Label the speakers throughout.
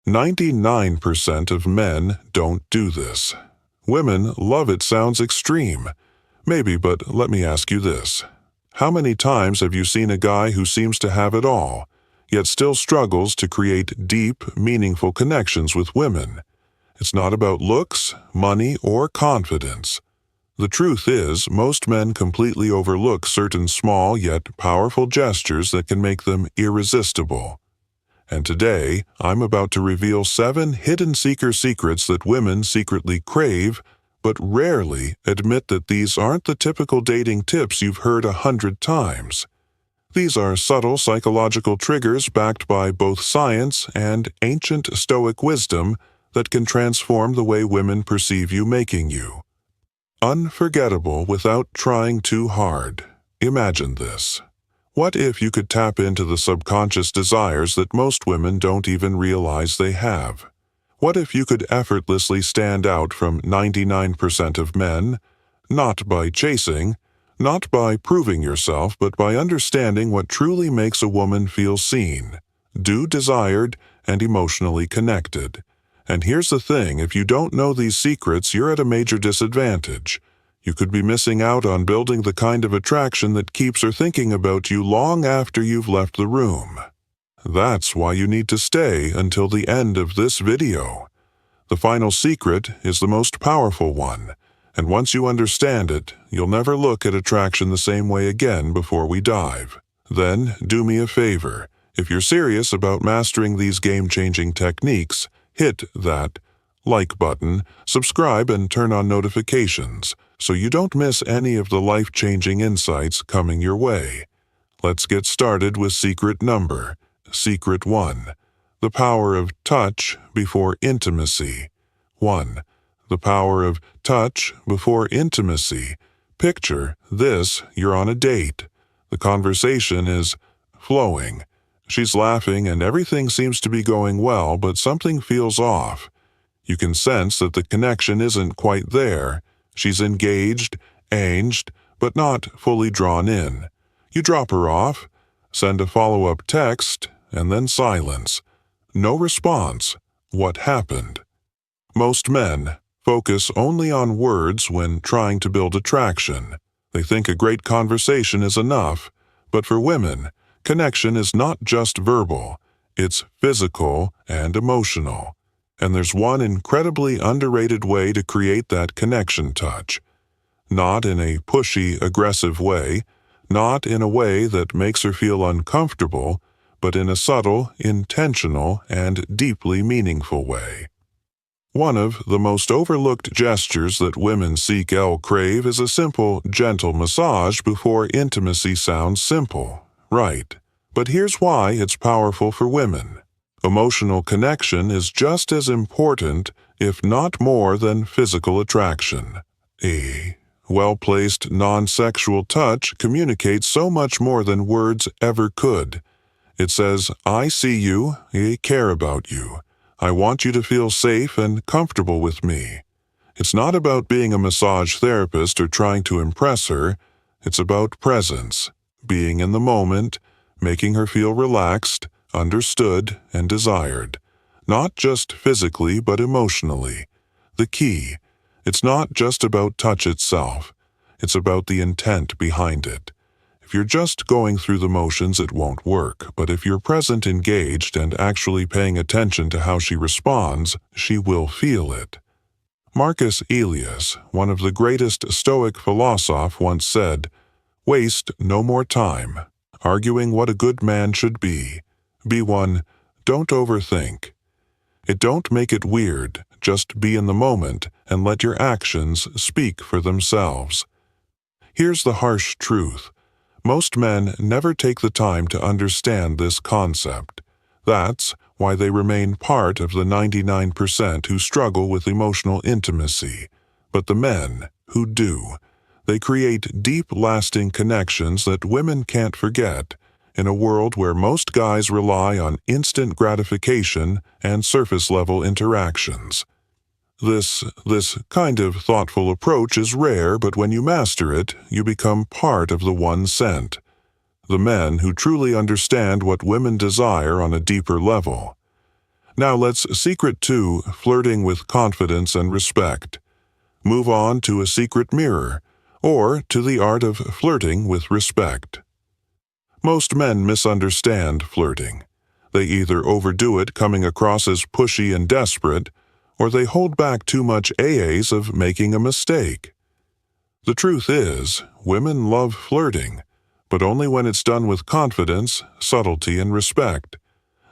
Speaker 1: 99% of men don't do this. Women love it sounds extreme. Maybe, but let me ask you this. How many times have you seen a guy who seems to have it all, yet still struggles to create deep, meaningful connections with women? It's not about looks, money, or confidence. The truth is, most men completely overlook certain small yet powerful gestures that can make them irresistible. And today, I'm about to reveal 7 hidden seeker secrets that women secretly crave, but rarely admit that these aren't the typical dating tips you've heard 100 times. These are subtle psychological triggers backed by both science and ancient Stoic wisdom that can transform the way women perceive you, making you unforgettable without trying too hard. Imagine this. What if you could tap into the subconscious desires that most women don't even realize they have? What if you could effortlessly stand out from 99% of men, not by chasing, not by proving yourself, but by understanding what truly makes a woman feel seen, desired, and emotionally connected? And here's the thing, if you don't know these secrets, you're at a major disadvantage. You could be missing out on building the kind of attraction that keeps her thinking about you long after you've left the room. That's why you need to stay until the end of this video. The final secret is the most powerful one, and once you understand it, you'll never look at attraction the same way again before we dive. Then, do me a favor. If you're serious about mastering these game-changing techniques, hit that like button, subscribe, and turn on notifications so you don't miss any of the life-changing insights coming your way. Let's get started with Secret 1. The power of touch before intimacy. 1. The power of touch before intimacy. Picture this, you're on a date. The conversation is flowing. She's laughing and everything seems to be going well, but something feels off. You can sense that the connection isn't quite there. She's engaged, but not fully drawn in. You drop her off, send a follow-up text, and then silence. No response. What happened? Most men focus only on words when trying to build attraction. They think a great conversation is enough, but for women, connection is not just verbal, it's physical and emotional. And there's one incredibly underrated way to create that connection touch. Not in a pushy, aggressive way, not in a way that makes her feel uncomfortable, but in a subtle, intentional, and deeply meaningful way. One of the most overlooked gestures that women crave is a simple, gentle massage before intimacy. Sounds simple, right? But here's why it's powerful for women. Emotional connection is just as important, if not more, than physical attraction. A well-placed, non-sexual touch communicates so much more than words ever could. It says, I see you, I care about you. I want you to feel safe and comfortable with me. It's not about being a massage therapist or trying to impress her. It's about presence, being in the moment, making her feel relaxed, understood, and desired. Not just physically, but emotionally. The key, it's not just about touch itself. It's about the intent behind it. If you're just going through the motions, it won't work, but if you're present, engaged, and actually paying attention to how she responds, she will feel it. Marcus Aurelius, one of the greatest Stoic philosophers, once said, "Waste no more time arguing what a good man should be. Be one, don't overthink. It don't make it weird, just be in the moment and let your actions speak for themselves." Here's the harsh truth. Most men never take the time to understand this concept. That's why they remain part of the 99% who struggle with emotional intimacy. But the men who do, they create deep, lasting connections that women can't forget, in a world where most guys rely on instant gratification and surface-level interactions. This kind of thoughtful approach is rare, but when you master it, you become part of the 1%. The men who truly understand what women desire on a deeper level. Now let's secret 2, flirting with confidence and respect. Move on to a secret mirror, or to the art of flirting with respect. Most men misunderstand flirting. They either overdo it, coming across as pushy and desperate, or they hold back too much AAs of making a mistake. The truth is, women love flirting, but only when it's done with confidence, subtlety, and respect.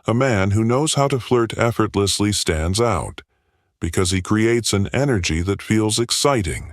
Speaker 1: A man who knows how to flirt effortlessly stands out, because he creates an energy that feels exciting.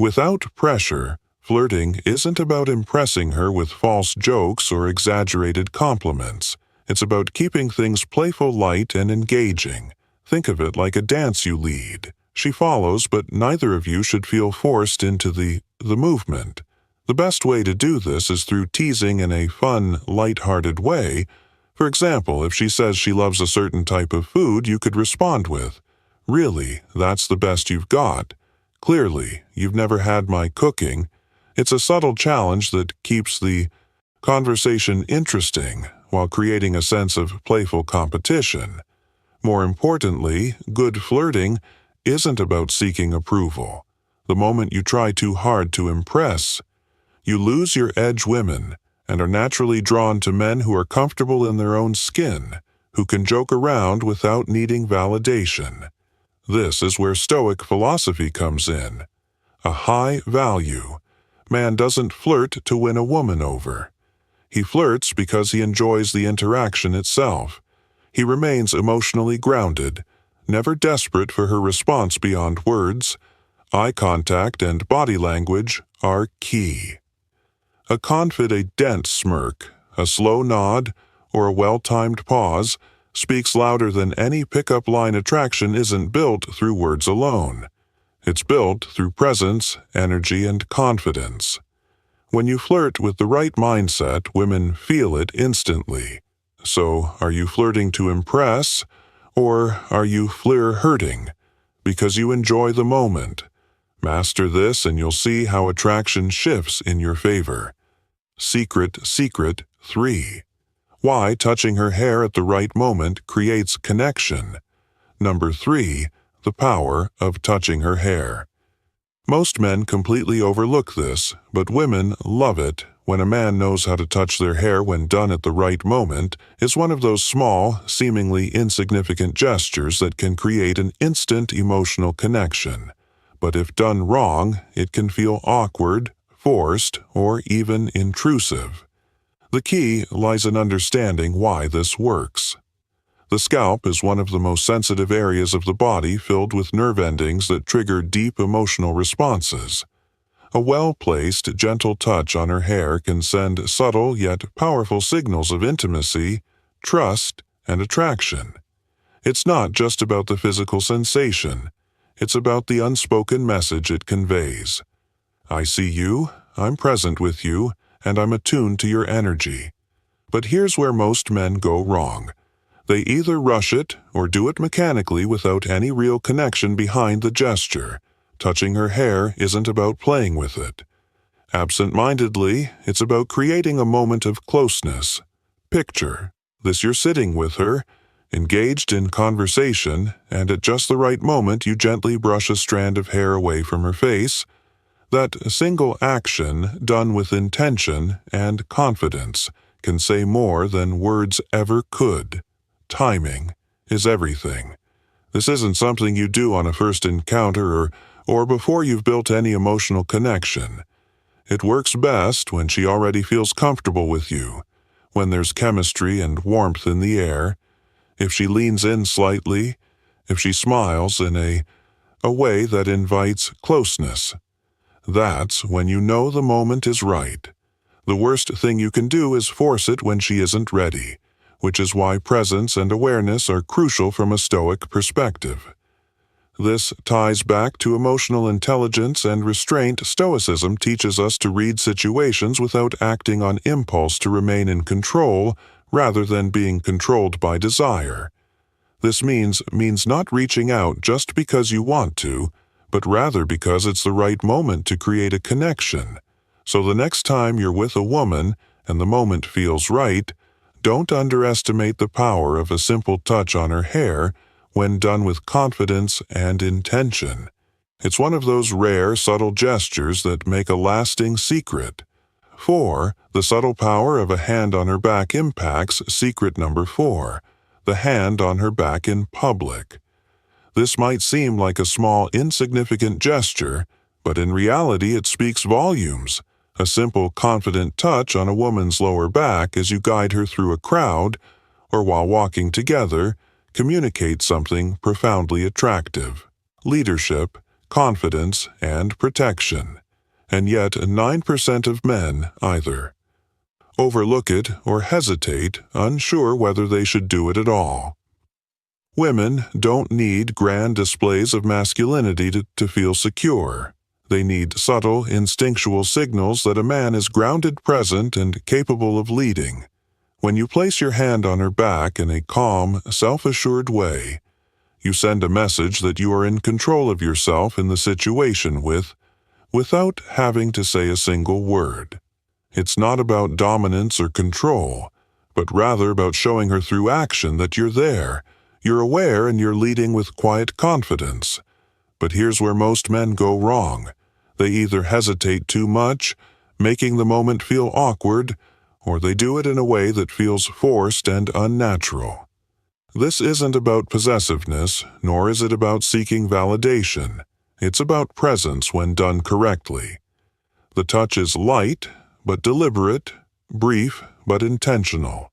Speaker 1: Without pressure, flirting isn't about impressing her with false jokes or exaggerated compliments. It's about keeping things playful, light, and engaging. Think of it like a dance you lead. She follows, but neither of you should feel forced into the movement. The best way to do this is through teasing in a fun, light-hearted way. For example, if she says she loves a certain type of food, you could respond with, "Really, that's the best you've got. Clearly, you've never had my cooking." It's a subtle challenge that keeps the conversation interesting while creating a sense of playful competition. More importantly, good flirting isn't about seeking approval. The moment you try too hard to impress, you lose your edge. Women and are naturally drawn to men who are comfortable in their own skin, who can joke around without needing validation. This is where Stoic philosophy comes in. A high value. Man doesn't flirt to win a woman over. He flirts because he enjoys the interaction itself. He remains emotionally grounded, never desperate for her response beyond words. Eye contact and body language are key. A confident smirk, a slow nod, or a well-timed pause speaks louder than any pickup line. Attraction isn't built through words alone. It's built through presence, energy, and confidence. When you flirt with the right mindset, women feel it instantly. So, are you flirting to impress, or are you flirting because you enjoy the moment? Master this and you'll see how attraction shifts in your favor. Secret 3. Why touching her hair at the right moment creates connection. Number 3. The power of touching her hair. Most men completely overlook this, but women love it. When a man knows how to touch their hair when done at the right moment, is one of those small, seemingly insignificant gestures that can create an instant emotional connection. But if done wrong, it can feel awkward, forced, or even intrusive. The key lies in understanding why this works. The scalp is one of the most sensitive areas of the body, filled with nerve endings that trigger deep emotional responses. A well-placed, gentle touch on her hair can send subtle yet powerful signals of intimacy, trust, and attraction. It's not just about the physical sensation. It's about the unspoken message it conveys. I see you, I'm present with you, and I'm attuned to your energy. But here's where most men go wrong. They either rush it or do it mechanically without any real connection behind the gesture. Touching her hair isn't about playing with it. Absent-mindedly, it's about creating a moment of closeness. Picture this: you're sitting with her, engaged in conversation, and at just the right moment you gently brush a strand of hair away from her face. That single action, done with intention and confidence, can say more than words ever could. Timing is everything. This isn't something you do on a first encounter or before you've built any emotional connection. It works best when she already feels comfortable with you, when there's chemistry and warmth in the air, if she leans in slightly, if she smiles in a way that invites closeness. That's when you know the moment is right. The worst thing you can do is force it when she isn't ready, which is why presence and awareness are crucial from a Stoic perspective. This ties back to emotional intelligence and restraint. Stoicism teaches us to read situations without acting on impulse, to remain in control rather than being controlled by desire. This means not reaching out just because you want to, but rather because it's the right moment to create a connection. So the next time you're with a woman and the moment feels right, Don't underestimate the power of a simple touch on her hair when done with confidence and intention. It's one of those rare, subtle gestures that make a lasting secret. 4. The subtle power of a hand on her back impacts secret number 4, the hand on her back in public. This might seem like a small, insignificant gesture, but in reality it speaks volumes. A simple, confident touch on a woman's lower back as you guide her through a crowd, or while walking together, communicates something profoundly attractive. Leadership, confidence, and protection. And yet 9% of men either overlook it or hesitate, unsure whether they should do it at all. Women don't need grand displays of masculinity to feel secure. They need subtle, instinctual signals that a man is grounded, present, and capable of leading. When you place your hand on her back in a calm, self-assured way, you send a message that you are in control of yourself in the situation without having to say a single word. It's not about dominance or control, but rather about showing her through action that you're there, you're aware, and you're leading with quiet confidence. But here's where most men go wrong. They either hesitate too much, making the moment feel awkward, or they do it in a way that feels forced and unnatural. This isn't about possessiveness, nor is it about seeking validation. It's about presence when done correctly. The touch is light, but deliberate, brief, but intentional.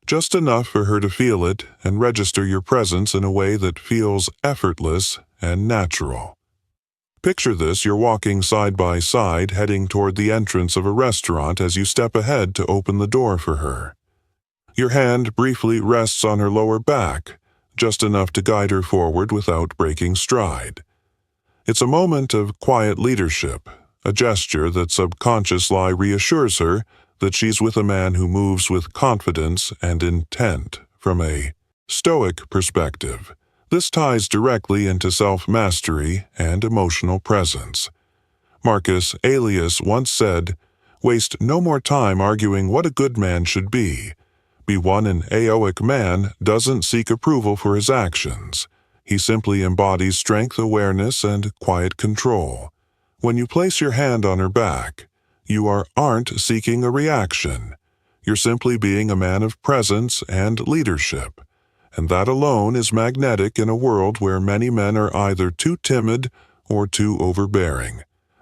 Speaker 1: Just enough for her to feel it and register your presence in a way that feels effortless and natural. Picture this: you're walking side by side, heading toward the entrance of a restaurant as you step ahead to open the door for her. Your hand briefly rests on her lower back, just enough to guide her forward without breaking stride. It's a moment of quiet leadership, a gesture that subconsciously reassures her that she's with a man who moves with confidence and intent. From a Stoic perspective, this ties directly into self-mastery and emotional presence. Marcus Aurelius once said, "Waste no more time arguing what a good man should be. One an Stoic man doesn't seek approval for his actions. He simply embodies strength, awareness, and quiet control. When you place your hand on her back, you aren't seeking a reaction. You're simply being a man of presence and leadership. And that alone is magnetic in a world where many men are either too timid or too overbearing.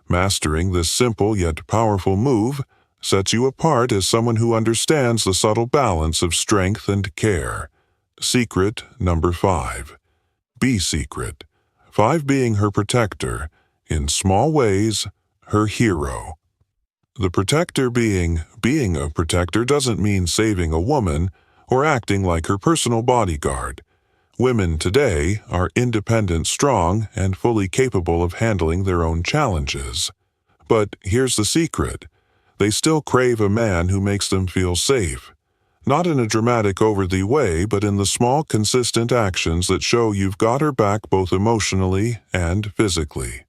Speaker 1: Mastering this simple yet powerful move sets you apart as someone who understands the subtle balance of strength and care. Secret number 5. Be secret. 5. Being her protector. In small ways, her hero. The protector being a protector doesn't mean saving a woman or acting like her personal bodyguard. Women today are independent, strong, and fully capable of handling their own challenges. But here's the secret. They still crave a man who makes them feel safe. Not in a dramatic, over-the way, but in the small, consistent actions that show you've got her back both emotionally and physically.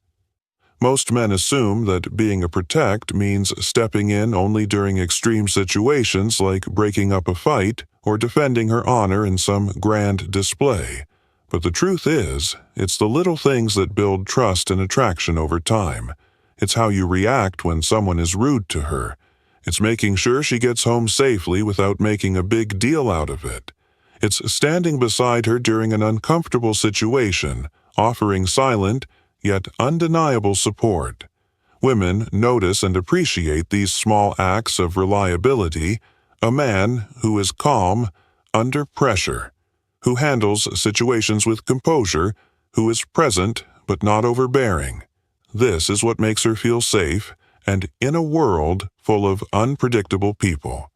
Speaker 1: Most men assume that being a protect means stepping in only during extreme situations like breaking up a fight or defending her honor in some grand display. But the truth is, it's the little things that build trust and attraction over time. It's how you react when someone is rude to her. It's making sure she gets home safely without making a big deal out of it. It's standing beside her during an uncomfortable situation, offering silent, yet undeniable support. Women notice and appreciate these small acts of reliability. A man who is calm under pressure, who handles situations with composure, who is present but not overbearing. This is what makes her feel safe and in a world full of unpredictable people.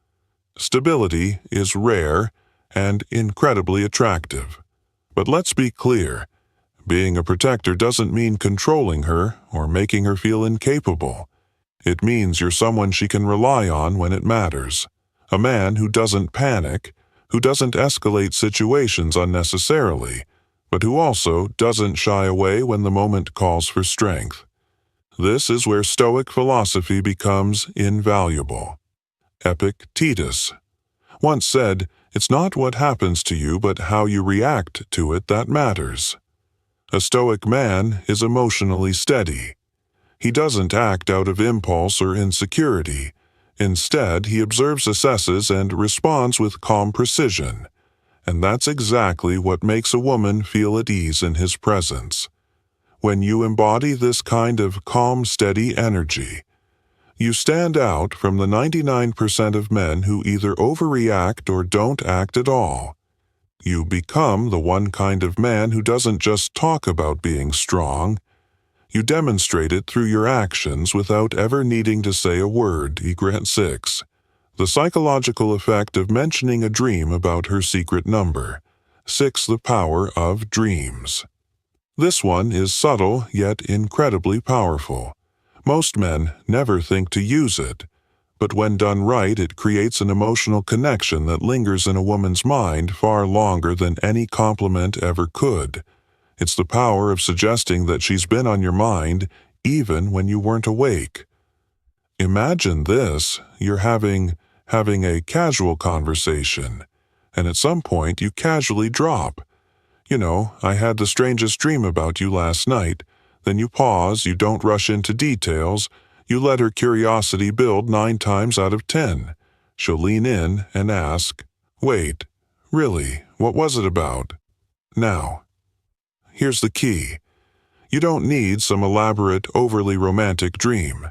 Speaker 1: Stability is rare and incredibly attractive. But let's be clear. Being a protector doesn't mean controlling her or making her feel incapable. It means you're someone she can rely on when it matters. A man who doesn't panic, who doesn't escalate situations unnecessarily, but who also doesn't shy away when the moment calls for strength. This is where Stoic philosophy becomes invaluable. Epictetus. once said, "It's not what happens to you but how you react to it that matters." A Stoic man is emotionally steady. He doesn't act out of impulse or insecurity. Instead, he observes, assesses, and responds with calm precision. And that's exactly what makes a woman feel at ease in his presence. When you embody this kind of calm, steady energy, you stand out from the 99% of men who either overreact or don't act at all. You become the one kind of man who doesn't just talk about being strong. You demonstrate it through your actions without ever needing to say a word. Egret 6. The psychological effect of mentioning a dream about her secret number. 6. The power of dreams. This one is subtle yet incredibly powerful. Most men never think to use it, but when done right, it creates an emotional connection that lingers in a woman's mind far longer than any compliment ever could. It's the power of suggesting that she's been on your mind even when you weren't awake. Imagine this: you're having a casual conversation, and at some point you casually drop, "I had the strangest dream about you last night." Then you pause, you don't rush into details, you let her curiosity build 9 times out of 10. She'll lean in and ask, "Wait, really, what was it about?" Now, here's the key. You don't need some elaborate, overly romantic dream.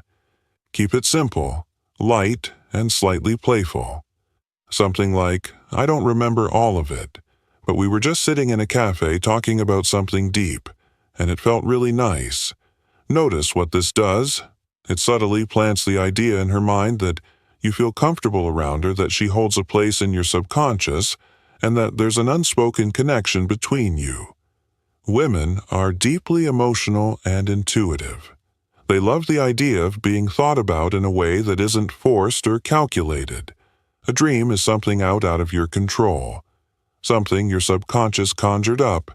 Speaker 1: Keep it simple, light, and slightly playful. Something like, "I don't remember all of it, but we were just sitting in a cafe talking about something deep, and it felt really nice." Notice what this does. It subtly plants the idea in her mind that you feel comfortable around her, that she holds a place in your subconscious, and that there's an unspoken connection between you. Women are deeply emotional and intuitive. They love the idea of being thought about in a way that isn't forced or calculated. A dream is something out of your control, something your subconscious conjured up,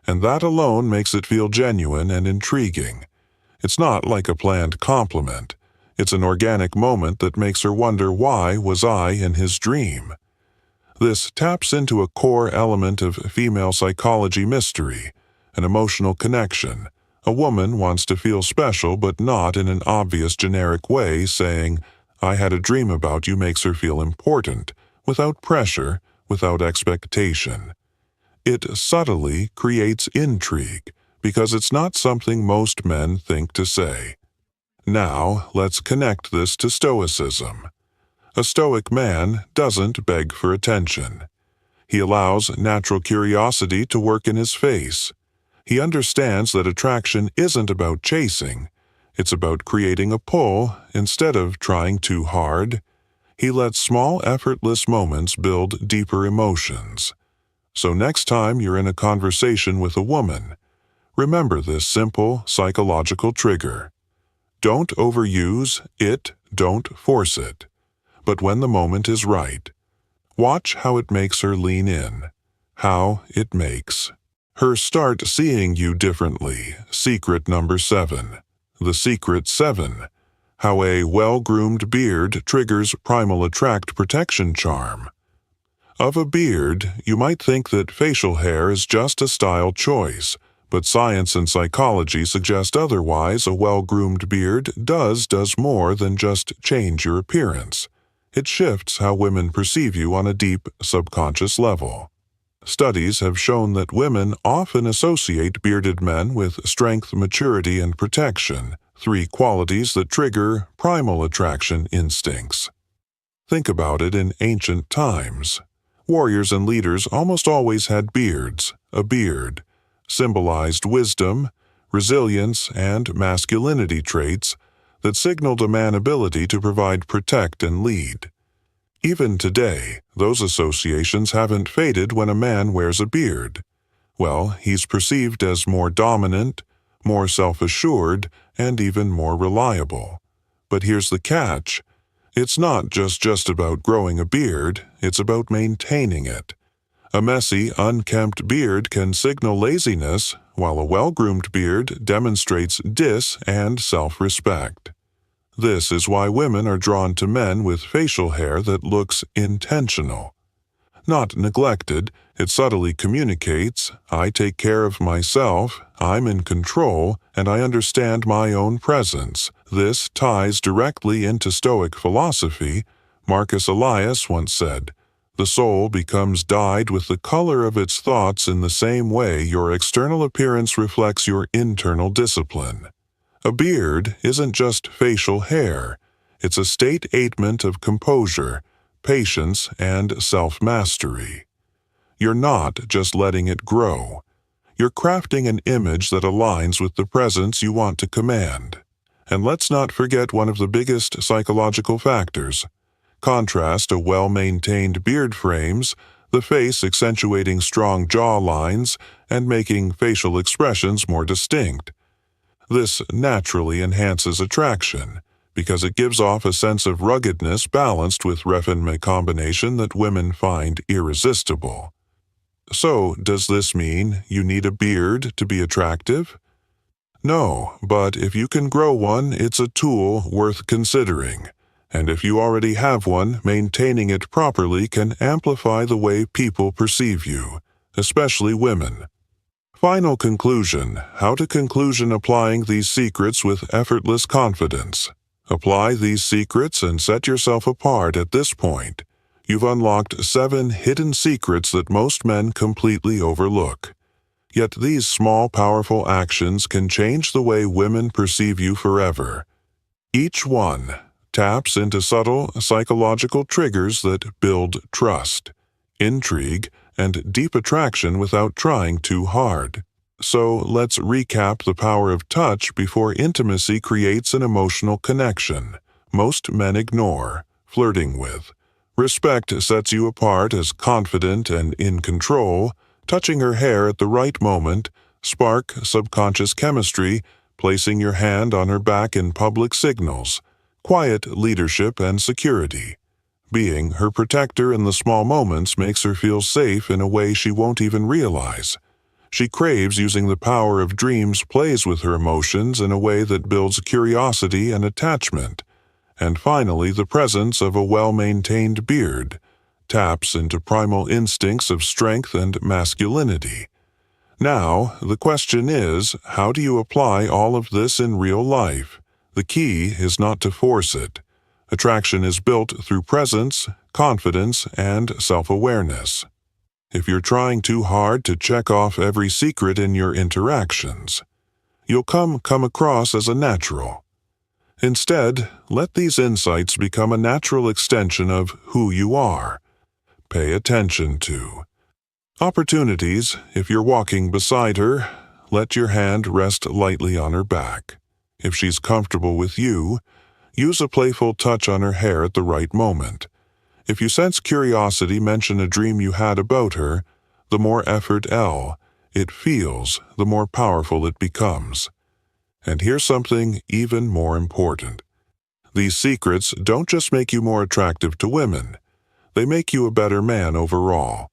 Speaker 1: and that alone makes it feel genuine and intriguing. It's not like a planned compliment. It's an organic moment that makes her wonder, why was I in his dream? This taps into a core element of female psychology mystery, an emotional connection. A woman wants to feel special, but not in an obvious generic way. Saying, "I had a dream about you," makes her feel important, without pressure, without expectation. It subtly creates intrigue, because it's not something most men think to say. Now, let's connect this to Stoicism. A Stoic man doesn't beg for attention. He allows natural curiosity to work in his face. He understands that attraction isn't about chasing. It's about creating a pull instead of trying too hard. He lets small, effortless moments build deeper emotions. So next time you're in a conversation with a woman, remember this simple psychological trigger. Don't overuse it, don't force it. But when the moment is right, watch how it makes her lean in, how it makes her start seeing you differently. Secret number 7. The Secret 7. How a well-groomed beard triggers primal attract protection charm. Of a beard, you might think that facial hair is just a style choice, but science and psychology suggest otherwise. A well-groomed beard does more than just change your appearance. It shifts how women perceive you on a deep, subconscious level. Studies have shown that women often associate bearded men with strength, maturity, and protection, 3 qualities that trigger primal attraction instincts. Think about it. In ancient times, warriors and leaders almost always had beards. A beard symbolized wisdom, resilience, and masculinity traits that signaled a man's ability to provide, protect, and lead. Even today, those associations haven't faded when a man wears a beard. Well, he's perceived as more dominant, more self-assured, and even more reliable. But here's the catch. It's not just about growing a beard, it's about maintaining it. A messy, unkempt beard can signal laziness, while a well-groomed beard demonstrates and self-respect. This is why women are drawn to men with facial hair that looks intentional. Not neglected, it subtly communicates, I take care of myself, I'm in control, and I understand my own presence. This ties directly into Stoic philosophy. Marcus Aurelius once said, "The soul becomes dyed with the color of its thoughts in the same way your external appearance reflects your internal discipline." A beard isn't just facial hair. It's a statement of composure, patience, and self-mastery. You're not just letting it grow. You're crafting an image that aligns with the presence you want to command. And let's not forget one of the biggest psychological factors. Contrast a well-maintained beard frames, the face accentuating strong jaw lines and making facial expressions more distinct. This naturally enhances attraction, because it gives off a sense of ruggedness balanced with raffinement combination that women find irresistible. So, does this mean you need a beard to be attractive? No, but if you can grow one, it's a tool worth considering. And if you already have one, maintaining it properly can amplify the way people perceive you, especially women. Final conclusion. How to conclusion applying these secrets with effortless confidence. Apply these secrets and set yourself apart at this point. You've unlocked 7 hidden secrets that most men completely overlook. Yet these small, powerful actions can change the way women perceive you forever. Each one taps into subtle psychological triggers that build trust, intrigue, and deep attraction without trying too hard. So let's recap the power of touch before intimacy creates an emotional connection most men ignore. Flirting with. Respect sets you apart as confident and in control. Touching her hair at the right moment. Spark subconscious chemistry. Placing your hand on her back in public signals. Quiet leadership and security. Being her protector in the small moments makes her feel safe in a way she won't even realize. She craves using the power of dreams, plays with her emotions in a way that builds curiosity and attachment. And finally, the presence of a well-maintained beard taps into primal instincts of strength and masculinity. Now, the question is, how do you apply all of this in real life? The key is not to force it. Attraction is built through presence, confidence, and self-awareness. If you're trying too hard to check off every secret in your interactions, you'll come across as a natural. Instead, let these insights become a natural extension of who you are. Pay attention to opportunities. If you're walking beside her, let your hand rest lightly on her back. If she's comfortable with you, use a playful touch on her hair at the right moment. If you sense curiosity, mention a dream you had about her. The more effort it feels, the more powerful it becomes. And here's something even more important. These secrets don't just make you more attractive to women. They make you a better man overall.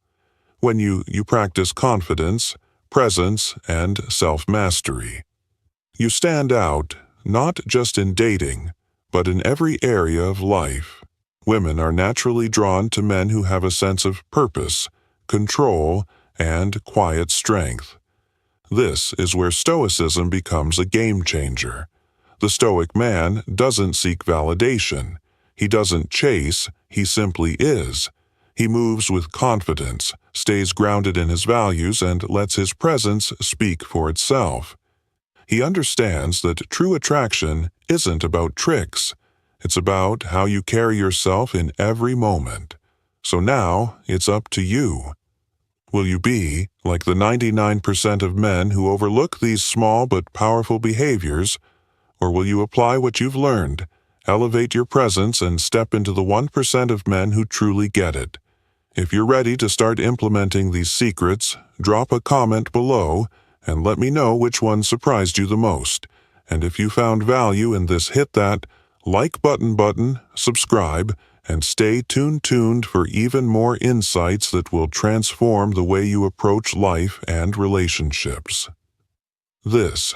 Speaker 1: When you practice confidence, presence, and self-mastery. You stand out, not just in dating, but in every area of life. Women are naturally drawn to men who have a sense of purpose, control, and quiet strength. This is where Stoicism becomes a game changer. The Stoic man doesn't seek validation. He doesn't chase, he simply is. He moves with confidence, stays grounded in his values, and lets his presence speak for itself. He understands that true attraction isn't about tricks. It's about how you carry yourself in every moment. So now, it's up to you. Will you be like the 99% of men who overlook these small but powerful behaviors, or will you apply what you've learned, elevate your presence, and step into the 1% of men who truly get it? If you're ready to start implementing these secrets, drop a comment below and let me know which one surprised you the most. And if you found value in this, hit that like button, subscribe, and stay tuned for even more insights that will transform the way you approach life and relationships. This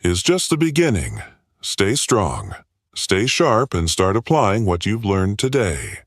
Speaker 1: is just the beginning. Stay strong, stay sharp, and start applying what you've learned today.